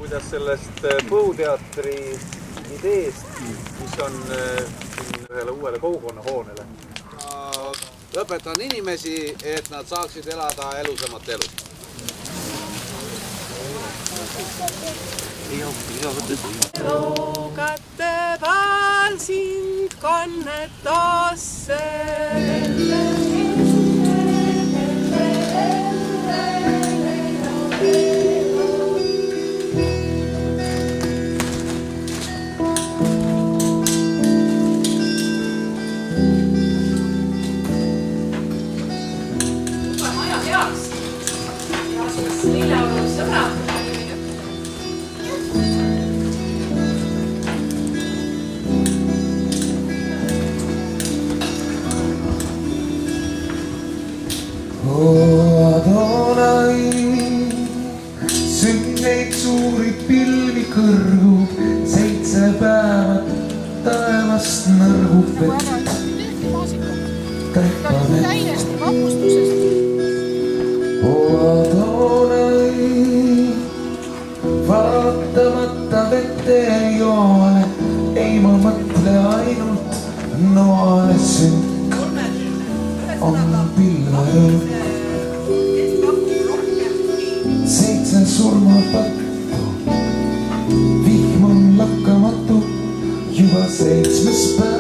kuidas sellest Põuteatri ideest, mis on ühele uuele kogukonnahoonele. Õpetan inimesi, et nad saaksid elada elusamat elu. Roogate peal sind kannetasse. Adonai, sünneid suuri pilvi kõrgub, 7 päeva taevast nõrgub vett. Täiesti vapustusest. Adonai, vaatamata vette ei joole, ei ma mõtle ainult noale sünk on pillajutt. 7 surmapattu, vihm on lakkamatu, juba 7. päev.